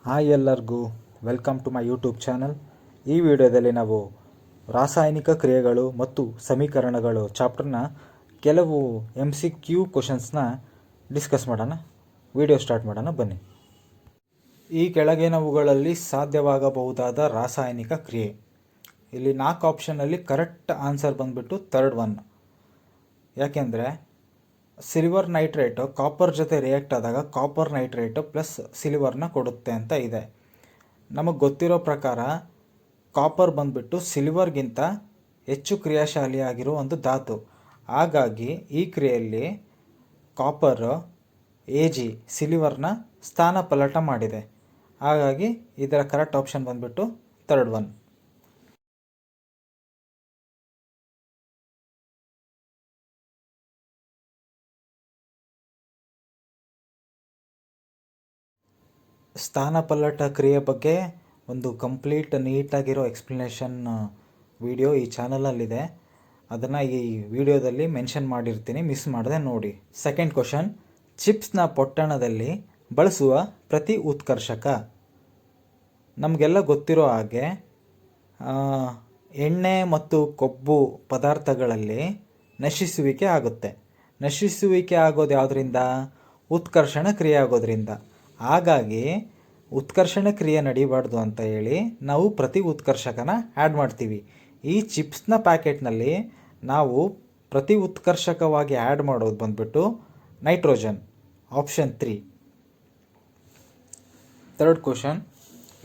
Hi ಎಲ್ಲರಿಗೂ welcome to my YouTube channel. ಈ ವಿಡಿಯೋದಲ್ಲಿ ನಾವು ರಾಸಾಯನಿಕ ಕ್ರಿಯೆಗಳು ಮತ್ತು ಸಮೀಕರಣಗಳು ಚಾಪ್ಟರ್ನ ಕೆಲವು MCQ ಕ್ವಶನ್ಸ್ನ ಡಿಸ್ಕಸ್ ಮಾಡೋಣ. ವಿಡಿಯೋ ಸ್ಟಾರ್ಟ್ ಮಾಡೋಣ ಬನ್ನಿ. ಈ ಕೆಳಗಿನವುಗಳಲ್ಲಿ ಸಾಧ್ಯವಾಗಬಹುದಾದ ರಾಸಾಯನಿಕ ಕ್ರಿಯೆ. ಇಲ್ಲಿ 4 ಆಪ್ಷನಲ್ಲಿ ಕರೆಕ್ಟ್ ಆನ್ಸರ್ ಬಂದುಬಿಟ್ಟು ಥರ್ಡ್ ಒನ್. ಯಾಕೆಂದರೆ ಸಿಲ್ವರ್ ನೈಟ್ರೇಟು ಕಾಪರ್ ಜೊತೆ ರಿಯಾಕ್ಟ್ ಆದಾಗ ಕಾಪರ್ ನೈಟ್ರೇಟು ಪ್ಲಸ್ ಸಿಲ್ವರ್ನ ಕೊಡುತ್ತೆ ಅಂತ ಇದೆ. ನಮಗೆ ಗೊತ್ತಿರೋ ಪ್ರಕಾರ ಕಾಪರ್ ಬಂದುಬಿಟ್ಟು ಸಿಲ್ವರ್ಗಿಂತ ಹೆಚ್ಚು ಕ್ರಿಯಾಶಾಲಿಯಾಗಿರೋ ಒಂದು ಧಾತು. ಹಾಗಾಗಿ ಈ ಕ್ರಿಯೆಯಲ್ಲಿ ಕಾಪರ್ Ag ಸಿಲ್ವರ್ನ ಸ್ಥಾನ ಪಲ್ಲಟ ಮಾಡಿದೆ. ಹಾಗಾಗಿ ಇದರ ಕರೆಕ್ಟ್ ಆಪ್ಷನ್ ಬಂದುಬಿಟ್ಟು ಥರ್ಡ್ ಒನ್. ಸ್ಥಾನಪಲ್ಲಟ ಕ್ರಿಯೆ ಬಗ್ಗೆ ಒಂದು ಕಂಪ್ಲೀಟ್ ನೀಟಾಗಿರೋ ಎಕ್ಸ್ಪ್ಲನೇಷನ್ ವಿಡಿಯೋ ಈ ಚಾನಲಲ್ಲಿದೆ. ಅದನ್ನು ಈ ವಿಡಿಯೋದಲ್ಲಿ ಮೆನ್ಷನ್ ಮಾಡಿರ್ತೀನಿ, ಮಿಸ್ ಮಾಡದೆ ನೋಡಿ. ಸೆಕೆಂಡ್ ಕ್ವಶನ್, ಚಿಪ್ಸ್ನ ಪೊಟ್ಟಣದಲ್ಲಿ ಬಳಸುವ ಪ್ರತಿ ಉತ್ಕರ್ಷಕ. ನಮಗೆಲ್ಲ ಗೊತ್ತಿರೋ ಹಾಗೆ ಎಣ್ಣೆ ಮತ್ತು ಕೊಬ್ಬು ಪದಾರ್ಥಗಳಲ್ಲಿ ನಶಿಸುವಿಕೆ ಆಗುತ್ತೆ. ನಶಿಸುವಿಕೆ ಆಗೋದು ಯಾವುದರಿಂದ? ಉತ್ಕರ್ಷಣ ಕ್ರಿಯೆ ಆಗೋದ್ರಿಂದ. ಹಾಗಾಗಿ ಉತ್ಕರ್ಷಣ ಕ್ರಿಯೆ ನಡಿಬಾರ್ದು ಅಂತ ಹೇಳಿ ನಾವು ಪ್ರತಿ ಉತ್ಕರ್ಷಕನ ಆ್ಯಡ್ ಮಾಡ್ತೀವಿ. ಈ ಚಿಪ್ಸ್ನ ಪ್ಯಾಕೆಟ್ನಲ್ಲಿ ನಾವು ಪ್ರತಿ ಉತ್ಕರ್ಷಕವಾಗಿ ಆ್ಯಡ್ ಮಾಡೋದು ಬಂದ್ಬಿಟ್ಟು ನೈಟ್ರೋಜನ್, ಆಪ್ಷನ್ 3. ಥರ್ಡ್ ಕ್ವಶನ್,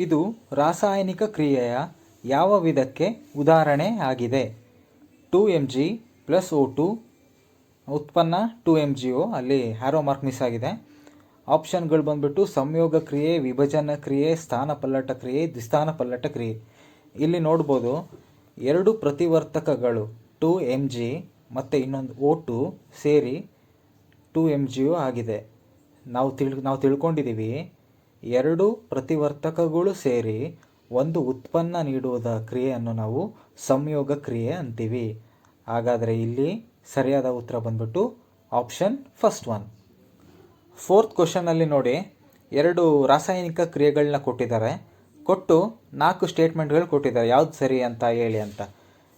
ಇದು ರಾಸಾಯನಿಕ ಕ್ರಿಯೆಯ ಯಾವ ವಿಧಕ್ಕೆ ಉದಾಹರಣೆ ಆಗಿದೆ? 2Mg + O2 ಉತ್ಪನ್ನ 2MgO, ಅಲ್ಲಿ ಹ್ಯಾರೋ ಮಾರ್ಕ್ ಮಿಸ್ ಆಗಿದೆ. ಆಪ್ಷನ್ಗಳು ಬಂದ್ಬಿಟ್ಟು ಸಂಯೋಗ ಕ್ರಿಯೆ, ವಿಭಜನ ಕ್ರಿಯೆ, ಸ್ಥಾನಪಲ್ಲಟ ಕ್ರಿಯೆ, ದ್ವಿಸ್ಥಾನ ಪಲ್ಲಟ ಕ್ರಿಯೆ. ಇಲ್ಲಿ ನೋಡ್ಬೋದು ಎರಡು ಪ್ರತಿವರ್ತಕಗಳು 2Mg ಮತ್ತು ಇನ್ನೊಂದು O2 ಸೇರಿ 2MgO ಆಗಿದೆ. ನಾವು ತಿಳ್ಕೊಂಡಿದ್ದೀವಿ ಎರಡು ಪ್ರತಿವರ್ತಕಗಳು ಸೇರಿ ಒಂದು ಉತ್ಪನ್ನ ನೀಡುವುದ ಕ್ರಿಯೆಯನ್ನು ನಾವು ಸಂಯೋಗ ಕ್ರಿಯೆ ಅಂತೀವಿ. ಹಾಗಾದರೆ ಇಲ್ಲಿ ಸರಿಯಾದ ಉತ್ತರ ಬಂದ್ಬಿಟ್ಟು ಆಪ್ಷನ್ ಫಸ್ಟ್ ಒನ್. ಫೋರ್ತ್ ಕ್ವಶನಲ್ಲಿ ನೋಡಿ, ಎರಡು ರಾಸಾಯನಿಕ ಕ್ರಿಯೆಗಳನ್ನ ಕೊಟ್ಟು 4 ಸ್ಟೇಟ್ಮೆಂಟ್ಗಳು ಕೊಟ್ಟಿದ್ದಾರೆ, ಯಾವ್ದು ಸರಿ ಅಂತ ಹೇಳಿ ಅಂತ.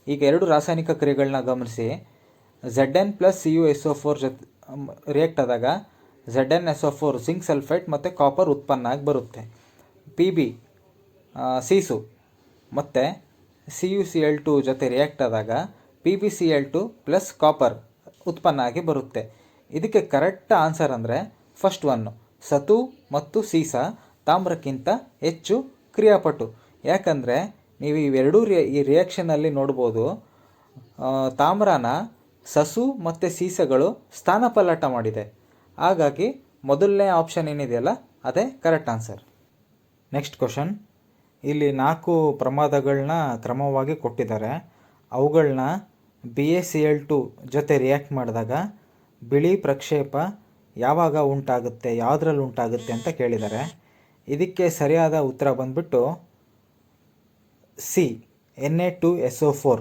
ಈಗ ಎರಡು ರಾಸಾಯನಿಕ ಕ್ರಿಯೆಗಳನ್ನ ಗಮನಿಸಿ. Zn + CuSO4 ಜೊತೆ ರಿಯಾಕ್ಟ್ ಆದಾಗ ZnSO4 ಜಿಂಕ್ ಸಲ್ಫೇಟ್ ಮತ್ತು ಕಾಪರ್ ಉತ್ಪನ್ನ ಆಗಿ ಬರುತ್ತೆ. Pb ಸೀಸು ಮತ್ತು CuCl2 ಜೊತೆ ರಿಯಾಕ್ಟ್ ಆದಾಗ PbCl2 + ಕಾಪರ್ ಉತ್ಪನ್ನ ಆಗಿ ಬರುತ್ತೆ. ಇದಕ್ಕೆ ಕರೆಕ್ಟ್ ಆನ್ಸರ್ ಅಂದರೆ ಫಸ್ಟ್ ಒನ್ನು, ಸತು ಮತ್ತು ಸೀಸ ತಾಮ್ರಕ್ಕಿಂತ ಹೆಚ್ಚು ಕ್ರಿಯಾಪಟು. ಯಾಕಂದರೆ ನೀವು ಇವೆರಡೂ ಈ ರಿಯಾಕ್ಷನಲ್ಲಿ ನೋಡ್ಬೋದು, ತಾಮ್ರನ ಸಸು ಮತ್ತು ಸೀಸಗಳು ಸ್ಥಾನಪಲ್ಲಟ ಮಾಡಿದೆ. ಹಾಗಾಗಿ ಮೊದಲನೇ ಆಪ್ಷನ್ ಏನಿದೆಯಲ್ಲ ಅದೇ ಕರೆಕ್ಟ್ ಆನ್ಸರ್. ನೆಕ್ಸ್ಟ್ ಕ್ವಶನ್, ಇಲ್ಲಿ 4 ಪ್ರಮಾದಗಳನ್ನ ಕ್ರಮವಾಗಿ ಕೊಟ್ಟಿದ್ದಾರೆ. ಅವುಗಳನ್ನ BaCl2 ಜೊತೆ ರಿಯಾಕ್ಟ್ ಮಾಡಿದಾಗ ಬಿಳಿ ಪ್ರಕ್ಷೇಪ ಯಾವಾಗ ಉಂಟಾಗುತ್ತೆ, ಯಾವುದ್ರಲ್ಲಿ ಉಂಟಾಗುತ್ತೆ ಅಂತ ಕೇಳಿದ್ದಾರೆ. ಇದಕ್ಕೆ ಸರಿಯಾದ ಉತ್ತರ ಬಂದ್ಬಿಟ್ಟು ಸಿ, Na2SO4.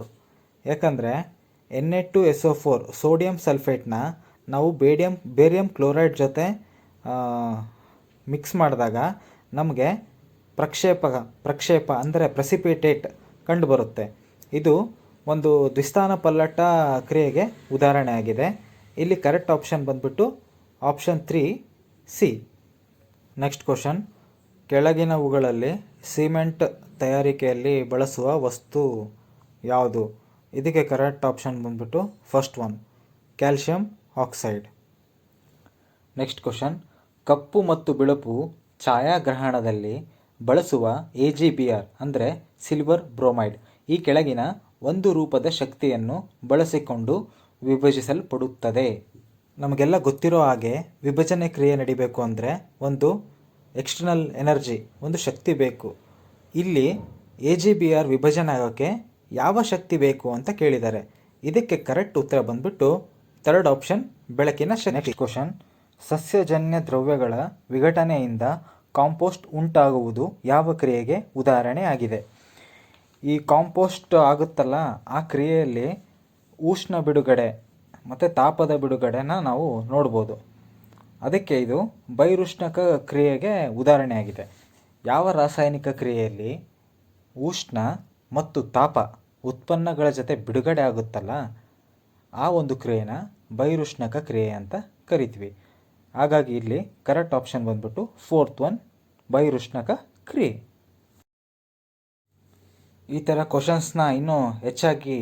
ಯಾಕಂದರೆ Na2SO4 ಸೋಡಿಯಂ ಸಲ್ಫೇಟ್ನ ನಾವು ಬೇರಿಯಂ ಕ್ಲೋರೈಡ್ ಜೊತೆ ಮಿಕ್ಸ್ ಮಾಡಿದಾಗ ನಮಗೆ ಪ್ರಕ್ಷೇಪ ಅಂದರೆ ಪ್ರೆಸಿಪಿಟೇಟ್ ಕಂಡುಬರುತ್ತೆ. ಇದು ಒಂದು ದ್ವಿಸ್ಥಾನ ಪಲ್ಲಟ ಕ್ರಿಯೆಗೆ ಉದಾಹರಣೆ ಆಗಿದೆ. ಇಲ್ಲಿ ಕರೆಕ್ಟ್ ಆಪ್ಷನ್ ಬಂದ್ಬಿಟ್ಟು ಆಪ್ಷನ್ 3 ಸಿ. ನೆಕ್ಸ್ಟ್ ಕ್ವಶನ್, ಕೆಳಗಿನವುಗಳಲ್ಲಿ ಸಿಮೆಂಟ್ ತಯಾರಿಕೆಯಲ್ಲಿ ಬಳಸುವ ವಸ್ತು ಯಾವುದು? ಇದಕ್ಕೆ ಕರೆಕ್ಟ್ ಆಪ್ಷನ್ ಬಂದ್ಬಿಟ್ಟು first one, calcium oxide. Next question, ಕಪ್ಪು ಮತ್ತು ಬಿಳುಪು ಛಾಯಾಗ್ರಹಣದಲ್ಲಿ ಬಳಸುವ AgBr ಅಂದರೆ ಸಿಲ್ವರ್ ಬ್ರೋಮೈಡ್ ಈ ಕೆಳಗಿನ ಒಂದು ರೂಪದ ಶಕ್ತಿಯನ್ನು ಬಳಸಿಕೊಂಡು ವಿಭಜಿಸಲ್ಪಡುತ್ತದೆ. ನಮಗೆಲ್ಲ ಗೊತ್ತಿರೋ ಹಾಗೆ ವಿಭಜನೆ ಕ್ರಿಯೆ ನಡಿಬೇಕು ಅಂದರೆ ಒಂದು ಎಕ್ಸ್ಟರ್ನಲ್ ಎನರ್ಜಿ, ಒಂದು ಶಕ್ತಿ ಬೇಕು. ಇಲ್ಲಿ AgBr ವಿಭಜನೆ ಆಗೋಕ್ಕೆ ಯಾವ ಶಕ್ತಿ ಬೇಕು ಅಂತ ಕೇಳಿದ್ದಾರೆ. ಇದಕ್ಕೆ ಕರೆಕ್ಟ್ ಉತ್ತರ ಬಂದ್ಬಿಟ್ಟು ಥರ್ಡ್ ಆಪ್ಷನ್, ಬೆಳಕಿನ ಶಕ್ತಿ. ನೆಕ್ಸ್ಟ್ ಕ್ವಶನ್, ಸಸ್ಯಜನ್ಯ ದ್ರವ್ಯಗಳ ವಿಘಟನೆಯಿಂದ ಕಾಂಪೋಸ್ಟ್ ಉಂಟಾಗುವುದು ಯಾವ ಕ್ರಿಯೆಗೆ ಉದಾಹರಣೆ ಆಗಿದೆ? ಈ ಕಾಂಪೋಸ್ಟ್ ಆಗುತ್ತಲ್ಲ, ಆ ಕ್ರಿಯೆಯಲ್ಲಿ ಉಷ್ಣ ಬಿಡುಗಡೆ ಮತ್ತು ತಾಪದ ಬಿಡುಗಡೆನ ನಾವು ನೋಡ್ಬೋದು. ಅದಕ್ಕೆ ಇದು ಬಹಿರುಷ್ಣಕ ಕ್ರಿಯೆಗೆ ಉದಾಹರಣೆಯಾಗಿದೆ. ಯಾವ ರಾಸಾಯನಿಕ ಕ್ರಿಯೆಯಲ್ಲಿ ಉಷ್ಣ ಮತ್ತು ತಾಪ ಉತ್ಪನ್ನಗಳ ಜೊತೆ ಬಿಡುಗಡೆ ಆಗುತ್ತಲ್ಲ, ಆ ಒಂದು ಕ್ರಿಯೆನ ಬಹಿರುಷ್ಣಕ ಕ್ರಿಯೆ ಅಂತ ಕರಿತೀವಿ. ಹಾಗಾಗಿ ಇಲ್ಲಿ ಕರೆಕ್ಟ್ ಆಪ್ಷನ್ ಬಂದ್ಬಿಟ್ಟು 4th ಒನ್, ಬಹಿರುಷ್ಣಕ ಕ್ರಿಯೆ. ಈ ಥರ ಕ್ವಶನ್ಸ್ನ ಇನ್ನೂ ಹೆಚ್ಚಾಗಿ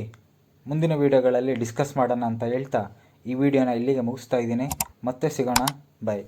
ಮುಂದಿನ ವೀಡಿಯೋಗಳಲ್ಲಿ ಡಿಸ್ಕಸ್ ಮಾಡೋಣ ಅಂತ ಹೇಳ್ತಾ ಈ ವಿಡಿಯೋನ ಇಲ್ಲಿಗೆ ಮುಗಿಸ್ತಾ ಇದ್ದೀನಿ. ಮತ್ತೆ ಸಿಗೋಣ. ಬಾಯ್.